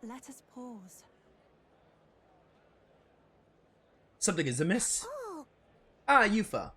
Let us pause. Something is amiss. Oh, Ah, Yufa.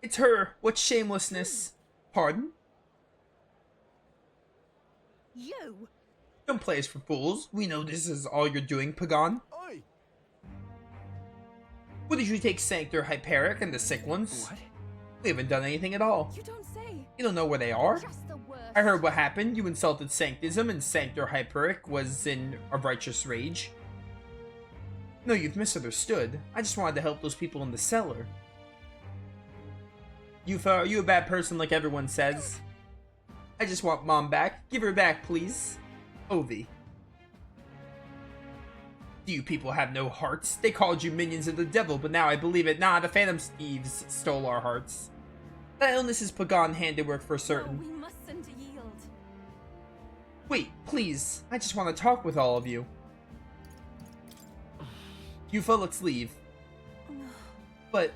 It's her. What shamelessness. Pardon? you! Don't play us for fools. We know this is all you're doing, Pagan. Oi! What did you take Sanctor, Hyperic, and the sick ones? What? We haven't done anything at all. You don't say. You don't know where they are? Just the worst. I heard what happened. You insulted Sanctism, and Sanctor Hyperic was in a righteous rage. No, you've misunderstood. I just wanted to help those people in the cellar. Yufa, are you a bad person like everyone says? I just want Mom back. Give her back, please. Ovi. Do you people have no hearts? They called you minions of the devil, but now I believe it. Nah, the Phantom Thieves stole our hearts. That illness is Pagan handiwork for certain. No, we mustn't yield. Wait, please. I just want to talk with all of you. Yufa, let's leave. But...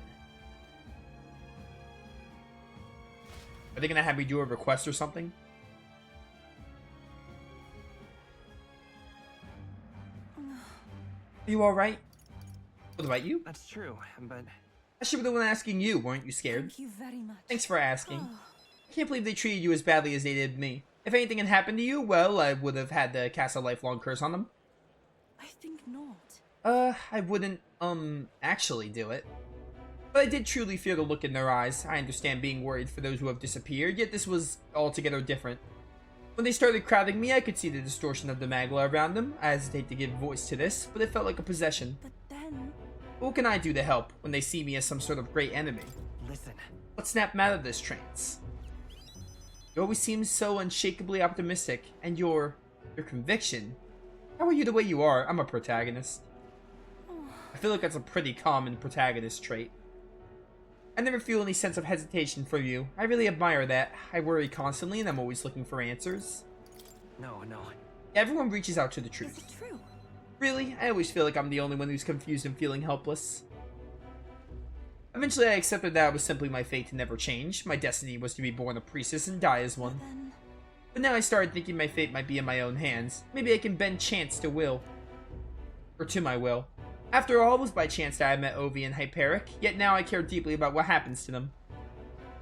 are they gonna have me do a request or something? Are you alright? What about you? That's true, but I should be the one asking you, weren't you scared? Thank you very much. Thanks for asking. Oh, I can't believe they treated you as badly as they did me. If anything had happened to you, well, I would have had to cast a lifelong curse on them. I think not. I wouldn't, actually do it. But I did truly fear the look in their eyes. I understand being worried for those who have disappeared, yet this was altogether different. When they started crowding me, I could see the distortion of the magla around them. I hesitate to give voice to this, but it felt like a possession. But then... What can I do to help when they see me as some sort of great enemy? listen. Let's snap them out of this trance. You always seem so unshakably optimistic, and your conviction. How are you the way you are? I'm a protagonist. I feel like that's a pretty common protagonist trait. I never feel any sense of hesitation for you. I really admire that. I worry constantly and I'm always looking for answers. No. Everyone reaches out to the Is truth. it true? Really? I always feel like I'm the only one who's confused and feeling helpless. Eventually I accepted that it was simply my fate to never change. My destiny was to be born a priestess and die as one. Then... But now I started thinking my fate might be in my own hands. Maybe I can bend chance to will. Or to my will. After all, it was by chance that I met Ovi and Hyperic, yet now I care deeply about what happens to them.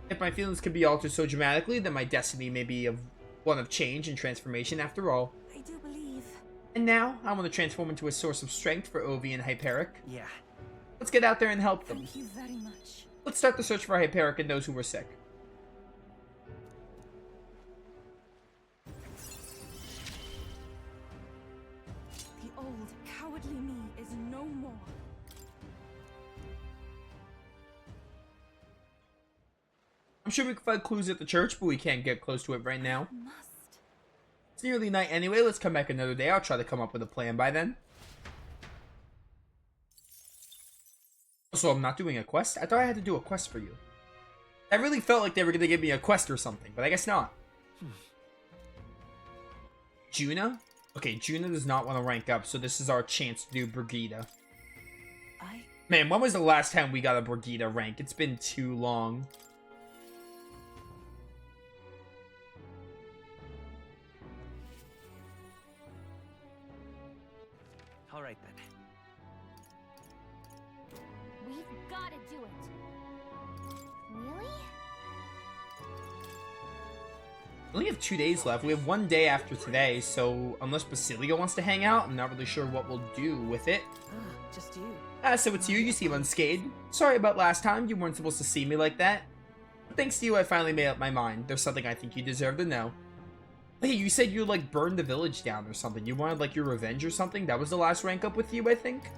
If my feelings could be altered so dramatically, then my destiny may be one of change and transformation after all. I do believe... And now, I want to transform into a source of strength for Ovi and Hyperic. Yeah. Let's get out there and help them. Thank you very much. Let's start the search for Hyperic and those who were sick. The old, cowardly me is no more. I'm sure we can find clues at the church, but we can't get close to it right now. Must. It's nearly night anyway, let's come back another day. I'll try to come up with a plan by then. So I'm not doing a quest? I thought I had to do a quest for you. I really felt like they were going to give me a quest or something, but I guess not. Junah? Okay, Junah does not want to rank up, so this is our chance to do Brigida. Man, when was the last time we got a Brigida rank? It's been too long. All right then. We've got to do it. Really? We only have 2 days left. We have 1 day after today, so unless Basilia wants to hang out, I'm not really sure what we'll do with it. Just you. So it's you. You seem unscathed. Sorry about last time. You weren't supposed to see me like that. But thanks to you, I finally made up my mind. There's something I think you deserve to know. Hey, you said you, like, burned the village down or something. You wanted, like, your revenge or something? That was the last rank up with you, I think?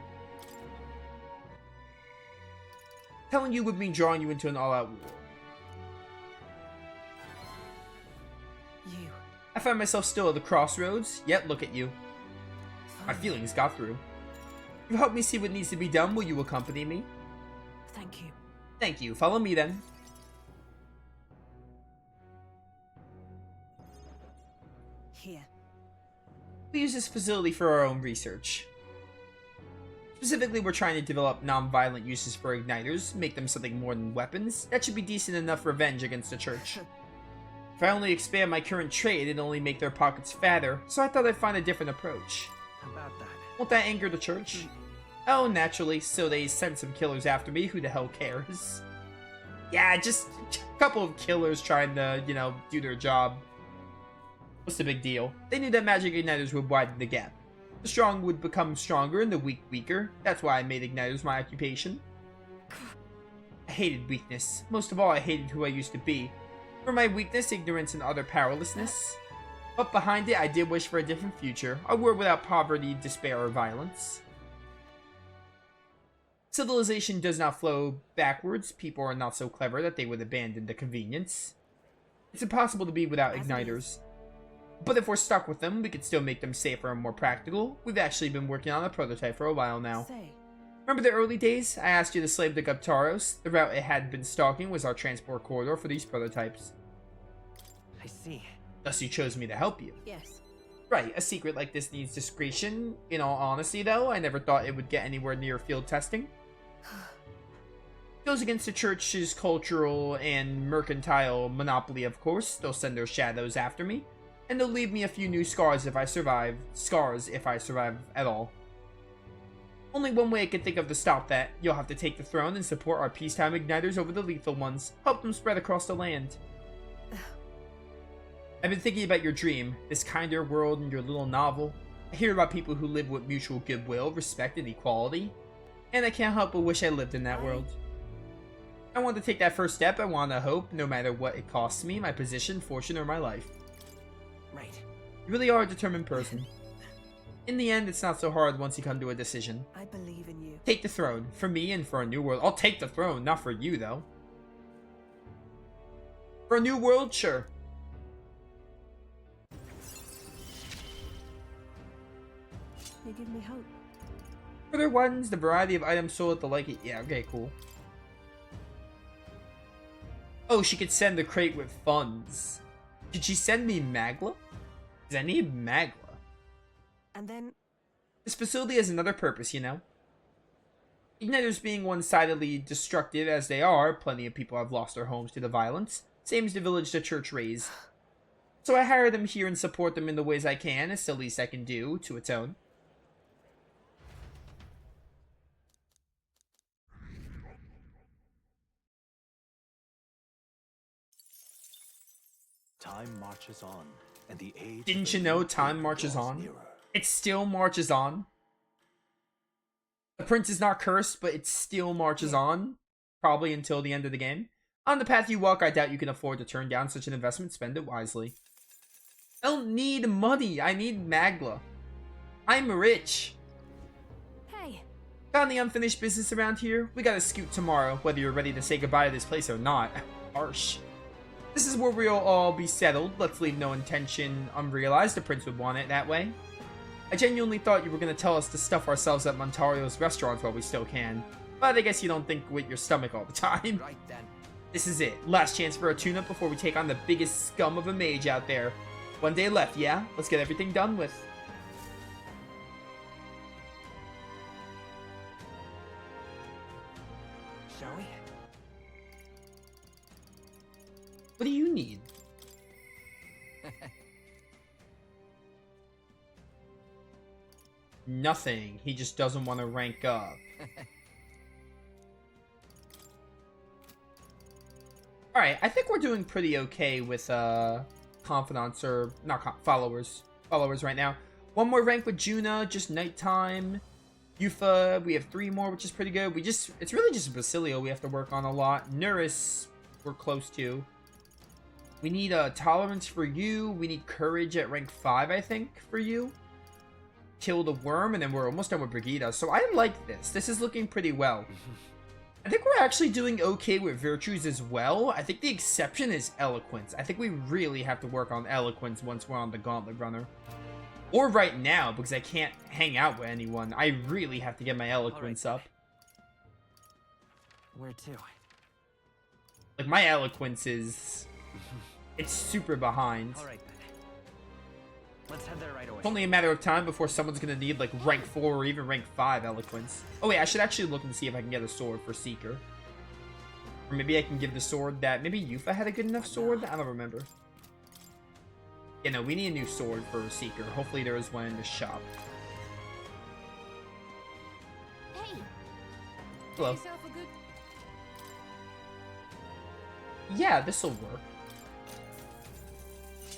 Telling you would mean drawing you into an all-out war. You. I find myself still at the crossroads, yet look at you. My Fine. feelings got through. You helped me see what needs to be done. Will you accompany me? Thank you. Thank you. Follow me then. Here. We use this facility for our own research. Specifically, we're trying to develop non-violent uses for igniters, make them something more than weapons. That should be decent enough revenge against the church. If I only expand my current trade, it'd only make their pockets fatter, so I thought I'd find a different approach. about that. Won't that anger the church? Oh, naturally, so they sent some killers after me. Who the hell cares? Yeah, just a couple of killers trying to, you know, do their job. What's the big deal? They knew that magic igniters would widen the gap. The strong would become stronger and the weak weaker. That's why I made igniters my occupation. I hated weakness. Most of all, I hated who I used to be. For my weakness, ignorance, and utter powerlessness. But behind it, I did wish for a different future. A world without poverty, despair, or violence. Civilization does not flow backwards. People are not so clever that they would abandon the convenience. It's impossible to be without igniters. But if we're stuck with them, we could still make them safer and more practical. We've actually been working on a prototype for a while now. Remember the early days? I asked you to slave the Guptaros. The route it had been stalking was our transport corridor for these prototypes. I see. Thus you chose me to help you. Yes. Right, a secret like this needs discretion. In all honesty, though, I never thought it would get anywhere near field testing. Goes against the church's cultural and mercantile monopoly, of course. They'll send their shadows after me. And they'll leave me a few new scars if I survive. Scars if I survive at all. Only one way I can think of to stop that. You'll have to take the throne and support our peacetime igniters over the lethal ones. Help them spread across the land. I've been thinking about your dream, this kinder world and your little novel. I hear about people who live with mutual goodwill, respect, and equality. And I can't help but wish I lived in that world. I want to take that first step. I want to hope, no matter what it costs me, my position, fortune, or my life. Right. You really are a determined person. In the end, it's not so hard once you come to a decision. I believe in you. Take the throne. For me and for a new world. I'll take the throne, not for you, though. For a new world, sure. You give me hope. Further widens the variety of items sold at the like it. Yeah, okay, cool. Oh, she could send the crate with funds. Did she send me Magla? Because I need Magla. And then... This facility has another purpose, you know. Igniters being one-sidedly destructive as they are, plenty of people have lost their homes to the violence. Same as the village the church raised. So I hire them here and support them in the ways I can. It's the least I can do, to atone. Time marches on, and the age. Didn't you know time marches on? Nearer. It still marches on. The prince is not cursed, but it still marches on. Probably until the end of the game. On the path you walk, I doubt you can afford to turn down such an investment. Spend it wisely. I don't need money. I need Magla. I'm rich. Hey, Got any unfinished business around here? We gotta scoot tomorrow, whether you're ready to say goodbye to this place or not. Harsh. This is where we'll all be settled. Let's leave no intention unrealized. The prince would want it that way. I genuinely thought you were going to tell us to stuff ourselves at Montario's restaurants while we still can. But I guess you don't think with your stomach all the time. Right then. This is it. Last chance for a tune-up before we take on the biggest scum of a mage out there. One day left, yeah? Let's get everything done with. Shall we? What do you need? Nothing. He just doesn't want to rank up. Alright, I think we're doing pretty okay with confidants, or not followers. Followers right now. One more rank with Junah, just nighttime. Yufa, we have 3 more, which is pretty good. It's really just Basilio we have to work on a lot. Nuris, we're close to. We need a tolerance for you. We need courage at rank 5, I think, for you. Kill the worm, and then we're almost done with Brigida. So I like this. This is looking pretty well. I think we're actually doing okay with virtues as well. I think the exception is eloquence. I think we really have to work on eloquence once we're on the Gauntlet Runner. Or right now, because I can't hang out with anyone. I really have to get my eloquence up. Where to? Like, my eloquence is... It's super behind. Alright then. Let's head there right away. It's only a matter of time before someone's gonna need, like, rank 4 or even rank 5 eloquence. Oh wait, I should actually look and see if I can get a sword for Seeker. Or maybe I can give the sword that... Maybe Yufa had a good enough sword? I don't remember. Yeah, no, we need a new sword for Seeker. Hopefully there is one in the shop. Hello. Yourself a good... Yeah, this'll work.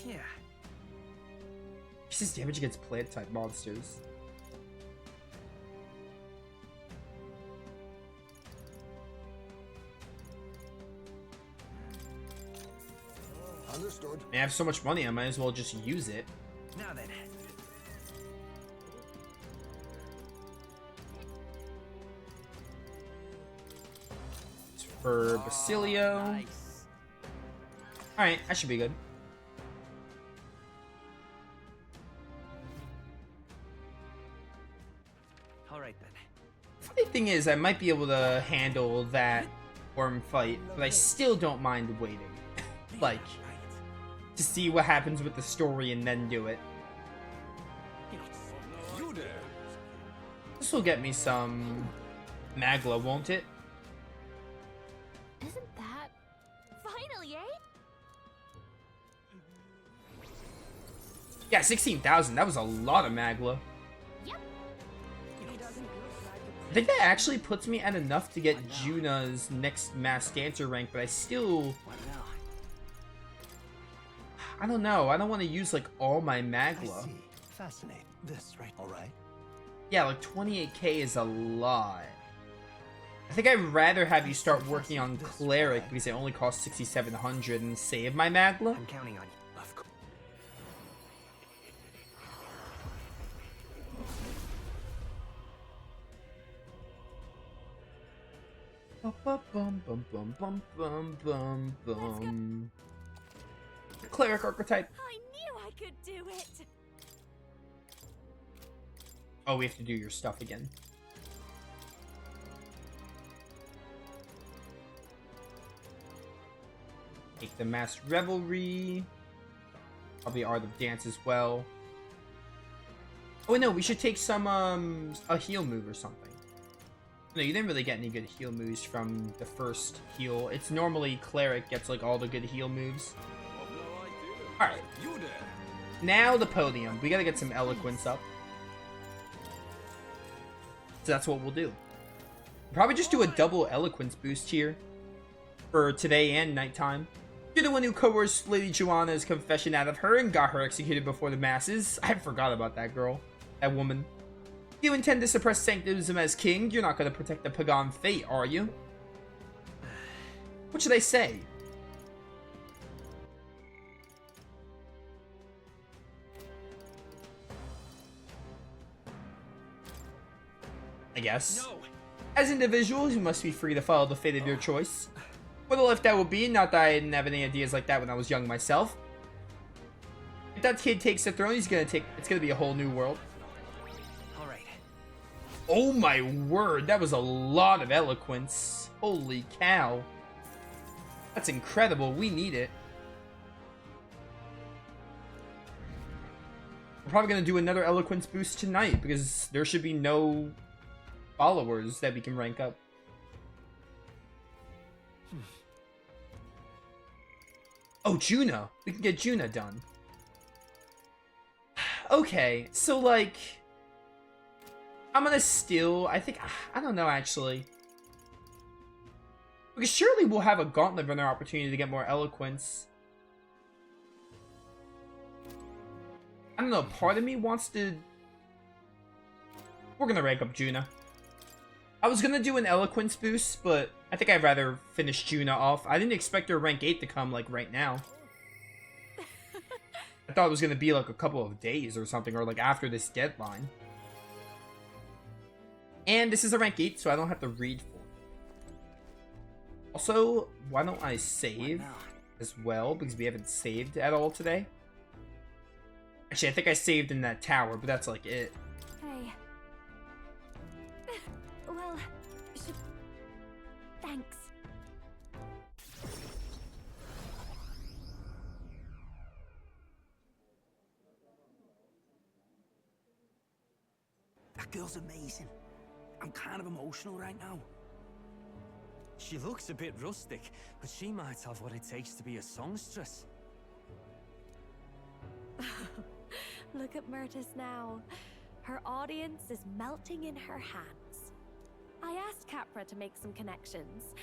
Yeah. This damage against plant type monsters. Understood. I have so much money, I might as well just use it. Now then. It's for Basilio. Nice. Alright, that should be good. All right then. Funny thing is, I might be able to handle that worm fight, but I still don't mind waiting. Like, to see what happens with the story and then do it. You there? This will get me some Magla, won't it? Isn't that... Finally, eh? Yeah, 16,000. That was a lot of Magla. Yep. I think that actually puts me at enough to get Junah's next Masked Dancer rank, but I still... What now? I don't know. I don't want to use, like, all my I Magla. see. Fascinating. This, right? All right. Yeah, like, 28k is a lot. I think I'd rather have you start working on Cleric because it only costs 6,700 and save my Magla. I'm counting on you. Of course. Bum, bum, bum, bum, bum, bum, bum. Cleric archetype. I knew I could do it. Oh, we have to do your stuff again. Take the Masked Revelry. Probably Art of Dance as well. Oh no, we should take some a heal move or something. No, you didn't really get any good heal moves from the first heal. It's normally Cleric gets like all the good heal moves. Alright. You there? Now the podium. We gotta get some eloquence up. So that's what we'll do. Probably just do a double eloquence boost here. For today and nighttime. You're the one who coerced Lady Junah's confession out of her and got her executed before the masses. I forgot about that girl. That woman. You intend to suppress sanctism as king? You're not gonna protect the Pagan fate, are you? What should I say? I guess. No. As individuals, you must be free to follow the fate of your choice. What a life that will be, not that I didn't have any ideas like that when I was young myself. If that kid takes the throne, it's gonna be a whole new world. All right. Oh my word, that was a lot of eloquence. Holy cow. That's incredible, we need it. We're probably gonna do another eloquence boost tonight, because there should be no followers that we can rank up. Oh, Junah. We can get Junah done. Okay, so like... I'm gonna still... I think... I don't know, actually. Because surely we'll have a gauntlet runner opportunity to get more eloquence. I don't know, part of me wants to... We're gonna rank up Junah. I was gonna do an eloquence boost, but I think I'd rather finish Junah off. I didn't expect her rank 8 to come, like, right now. I thought it was gonna be, like, a couple of days or something, or, like, after this deadline. And this is a rank 8, so I don't have to read for it. Also, why don't I save as well, because we haven't saved at all today. Actually, I think I saved in that tower, but that's, like, it. Hey. Well, thanks. That girl's amazing. I'm kind of emotional right now. She looks a bit rustic, but she might have what it takes to be a songstress. Look at Myrtis now. Her audience is melting in her hands. I asked Capra to make some connections,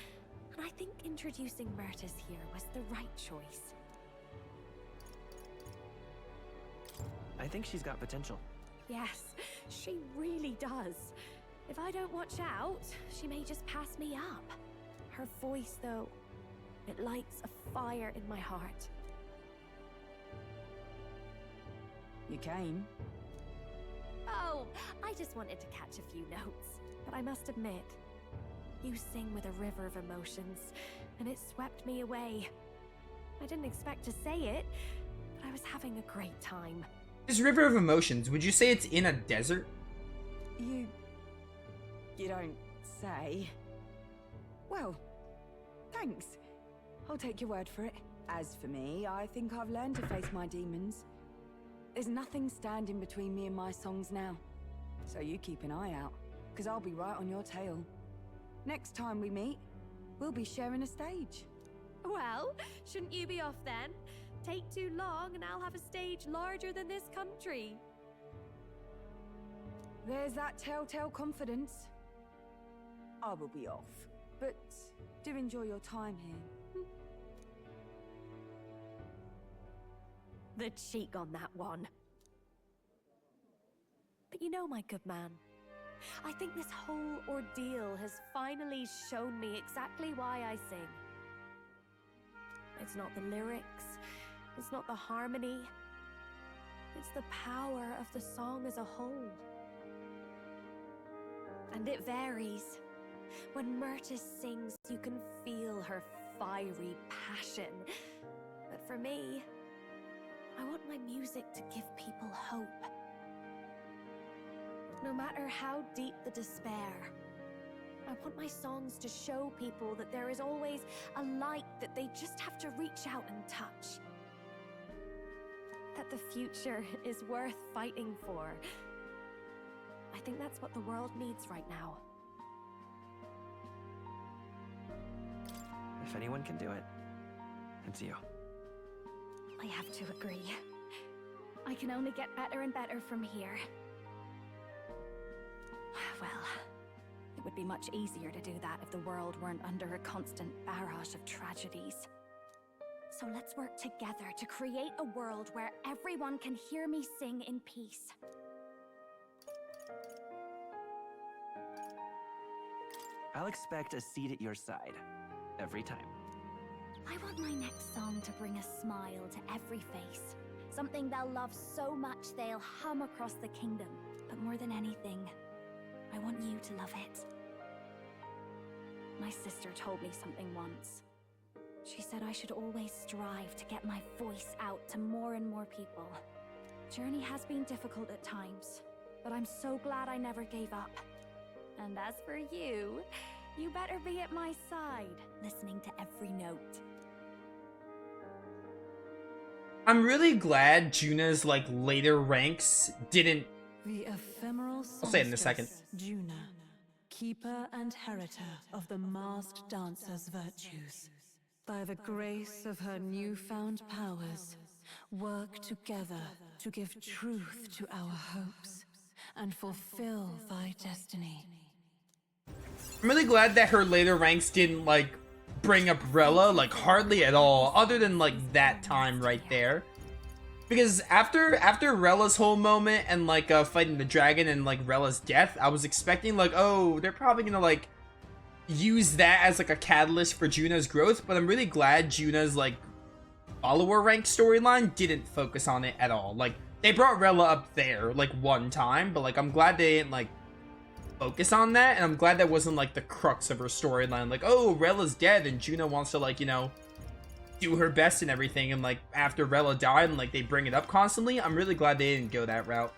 and I think introducing Myrtis here was the right choice. I think she's got potential. Yes, she really does. If I don't watch out, she may just pass me up. Her voice, though, it lights a fire in my heart. You came? Oh, I just wanted to catch a few notes. But I must admit, you sing with a river of emotions, and it swept me away. I didn't expect to say it, but I was having a great time. This river of emotions, would you say it's in a desert? You don't say. Well, thanks. I'll take your word for it. As for me, I think I've learned to face my demons. There's nothing standing between me and my songs now. So you keep an eye out, because I'll be right on your tail. Next time we meet, we'll be sharing a stage. Well, shouldn't you be off then? Take too long and I'll have a stage larger than this country. There's that telltale confidence. I will be off, but do enjoy your time here. The cheek on that one. But you know, my good man, I think this whole ordeal has finally shown me exactly why I sing. It's not the lyrics, it's not the harmony, it's the power of the song as a whole. And it varies. When Myrtis sings, you can feel her fiery passion. But for me, I want my music to give people hope. No matter how deep the despair, I want my songs to show people that there is always a light that they just have to reach out and touch. That the future is worth fighting for. I think that's what the world needs right now. If anyone can do it, it's you. I have to agree. I can only get better and better from here. Well, it would be much easier to do that if the world weren't under a constant barrage of tragedies. So let's work together to create a world where everyone can hear me sing in peace. I'll expect a seat at your side. Every time. I want my next song to bring a smile to every face. Something they'll love so much they'll hum across the kingdom. But more than anything, I want you to love it. My sister told me something once. She said I should always strive to get my voice out to more and more people. Journey has been difficult at times, but I'm so glad I never gave up. And as for you, you better be at my side, listening to every note. I'm really glad Junah's like later ranks didn't. The ephemeral I'll say it in a second. Junah, keeper and heritor of the masked dancer's virtues. By the grace of her newfound powers, work together to give truth to our hopes and fulfill thy destiny. I'm really glad that her later ranks didn't like bring up Rella, like hardly at all, other than like that time right there. Because after Rella's whole moment and like fighting the dragon and like Rella's death, I was expecting like, oh, they're probably gonna like use that as like a catalyst for Junah's growth, but I'm really glad Junah's like follower rank storyline didn't focus on it at all. Like they brought Rella up there like one time, but like I'm glad they didn't like focus on that, and I'm glad that wasn't like the crux of her storyline. Like, oh, Rella's dead and Junah wants to like, you know, do her best and everything, and like after Rella died and like they bring it up constantly. I'm really glad they didn't go that route.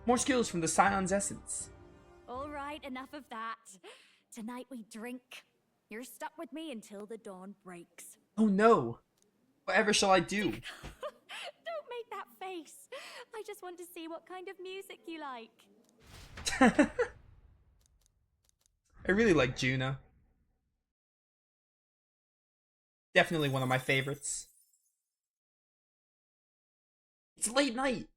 More skills from the Scion's essence. All right, enough of that. Tonight we drink. You're stuck with me until the dawn breaks. Oh no. Whatever shall I do? Don't make that face. I just want to see what kind of music you like. I really like Junah. Definitely one of my favorites. It's late night.